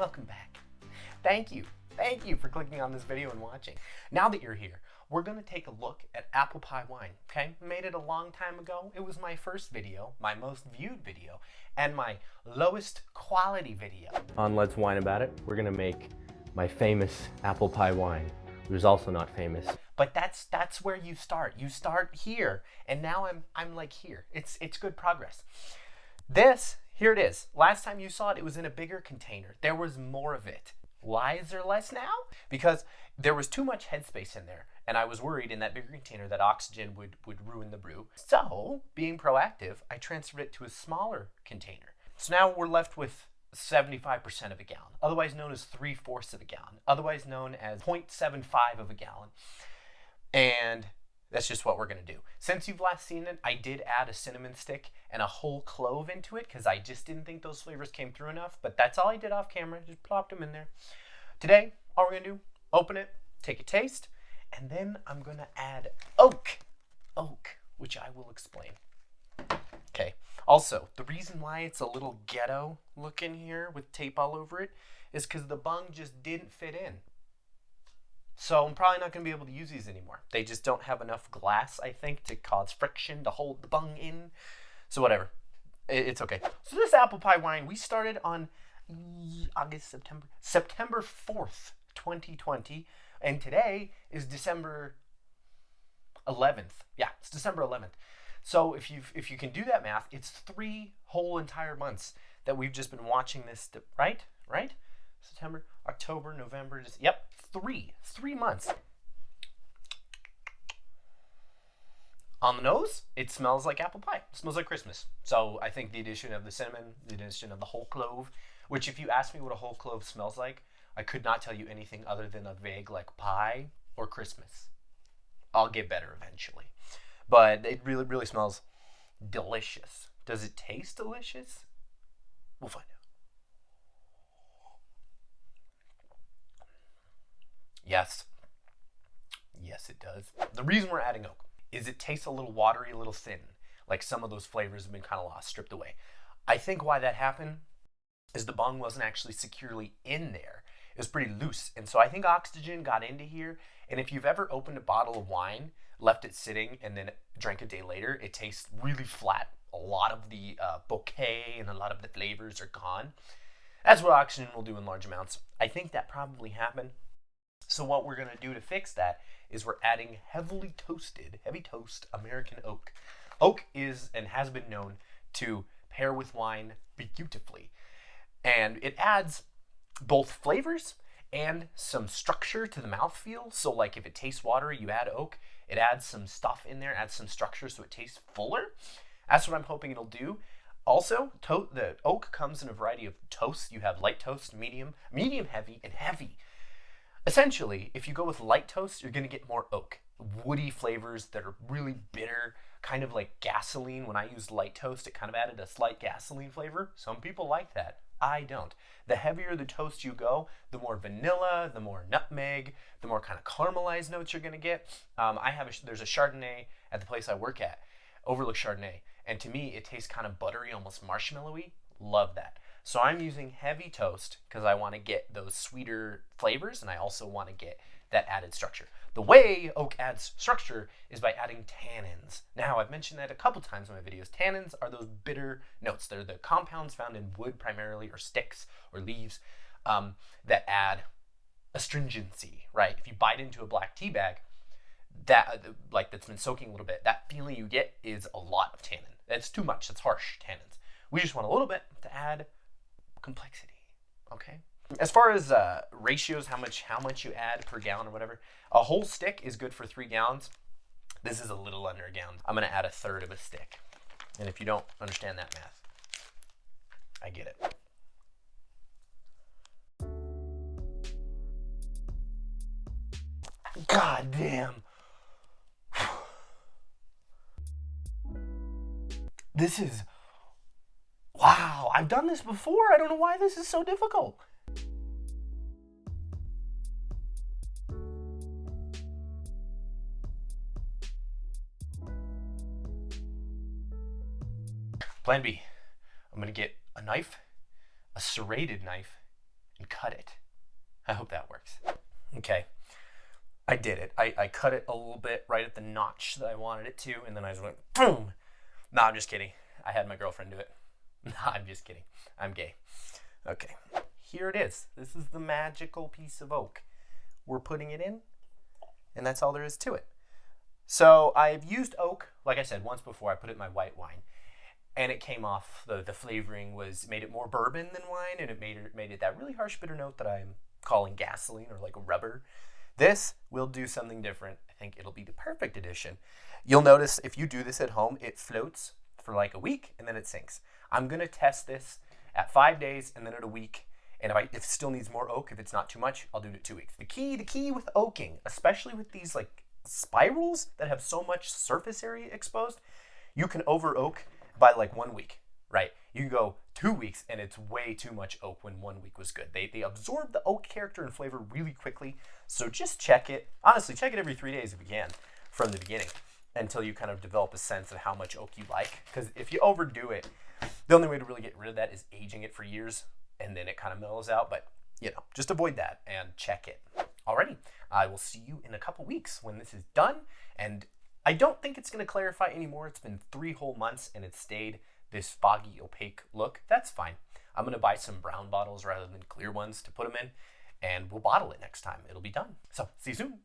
welcome back. Thank you for clicking on this video and watching. Now that you're here, we're gonna take a look at apple pie wine, okay? Made it a long time ago. It was my first video, my most viewed video, and my lowest quality video. On Let's Wine About It, we're gonna make my famous apple pie wine, which is also not famous. But that's where you start. You start here, and now I'm like here. It's good progress. Here it is. Last time you saw it, it was in a bigger container. There was more of it. Why is there less now? Because there was too much headspace in there, and I was worried in that bigger container that oxygen would ruin the brew. So, being proactive, I transferred it to a smaller container. So now we're left with 75% of a gallon, otherwise known as 3/4 of a gallon, otherwise known as 0.75 of a gallon. And that's just what we're gonna do. Since you've last seen it, I did add a cinnamon stick and a whole clove into it because I just didn't think those flavors came through enough, but that's all I did off camera, just plopped them in there. Today, all we're gonna do, open it, take a taste, and then I'm gonna add oak, which I will explain. Okay, also, the reason why it's a little ghetto looking here with tape all over it is because the bung just didn't fit in. So I'm probably not going to be able to use these anymore. They just don't have enough glass, I think, to cause friction to hold the bung in. So whatever, it's okay. So this apple pie wine, we started on September 4th, 2020. And today is December 11th. Yeah, it's December 11th. So if you can do that math, it's 3 whole entire months that we've just been watching this, right? September, October, November, yep, 3 months. On the nose, it smells like apple pie. It smells like Christmas. So I think the addition of the cinnamon, the addition of the whole clove, which if you ask me what a whole clove smells like, I could not tell you anything other than a vague like pie or Christmas. I'll get better eventually. But it really smells delicious. Does it taste delicious? We'll find out. Yes, it does. The reason we're adding oak is it tastes a little watery, a little thin, like some of those flavors have been kind of lost, stripped away. I think why that happened is the bung wasn't actually securely in there. It was pretty loose, and so I think oxygen got into here, and if you've ever opened a bottle of wine, left it sitting, and then drank a day later, it tastes really flat. A lot of the bouquet and a lot of the flavors are gone. That's what oxygen will do in large amounts. I think that probably happened. So what we're going to do to fix that is we're adding heavy toast American oak. Oak is and has been known to pair with wine beautifully. And it adds both flavors and some structure to the mouthfeel. So like if it tastes watery, you add oak, it adds some stuff in there, adds some structure so it tastes fuller. That's what I'm hoping it'll do. Also, the oak comes in a variety of toasts. You have light toast, medium heavy, and heavy. Essentially, if you go with light toast, you're going to get more oak. Woody flavors that are really bitter, kind of like gasoline. When I used light toast, it kind of added a slight gasoline flavor. Some people like that. I don't. The heavier the toast you go, the more vanilla, the more nutmeg, the more kind of caramelized notes you're going to get. There's a Chardonnay at the place I work at, Overlook Chardonnay, and to me, it tastes kind of buttery, almost marshmallowy. Love that. So I'm using heavy toast because I want to get those sweeter flavors and I also want to get that added structure. The way oak adds structure is by adding tannins. Now, I've mentioned that a couple times in my videos. Tannins are those bitter notes. They're the compounds found in wood primarily, or sticks or leaves, that add astringency, right? If you bite into a black tea bag that's been soaking a little bit, that feeling you get is a lot of tannin. That's too much. That's harsh tannins. We just want a little bit to add complexity, okay? As far as ratios, how much you add per gallon or whatever, a whole stick is good for 3 gallons. This is a little under a gallon. I'm gonna add 1/3 of a stick. And if you don't understand that math, I get it. God damn. This is, wow, I've done this before. I don't know why this is so difficult. Plan B. I'm going to get a knife, a serrated knife, and cut it. I hope that works. Okay, I did it. I cut it a little bit right at the notch that I wanted it to, and then I just went boom. No, I'm just kidding. I had my girlfriend do it. No, I'm just kidding. I'm gay. Okay, here it is. This is the magical piece of oak. We're putting it in, and that's all there is to it. So I've used oak, like I said, once before. I put it in my white wine, and it came off. The flavoring made it more bourbon than wine, and it made it that really harsh bitter note that I'm calling gasoline or like rubber. This will do something different. I think it'll be the perfect addition. You'll notice if you do this at home, it floats for like a week and then it sinks. I'm gonna test this at 5 days and then at a week. And if it still needs more oak, if it's not too much, I'll do it at 2 weeks. The key with oaking, especially with these like spirals that have so much surface area exposed, you can over oak by like 1 week, right? You can go 2 weeks and it's way too much oak when 1 week was good. They absorb the oak character and flavor really quickly. So just check it. Honestly, check it every 3 days if you can from the beginning until you kind of develop a sense of how much oak you like. Because if you overdo it, the only way to really get rid of that is aging it for years and then it kind of mellows out. But, just avoid that and check it. Alrighty, I will see you in a couple weeks when this is done. And I don't think it's going to clarify anymore. It's been 3 whole months and it's stayed this foggy, opaque look. That's fine. I'm going to buy some brown bottles rather than clear ones to put them in, and we'll bottle it next time. It'll be done. So, see you soon.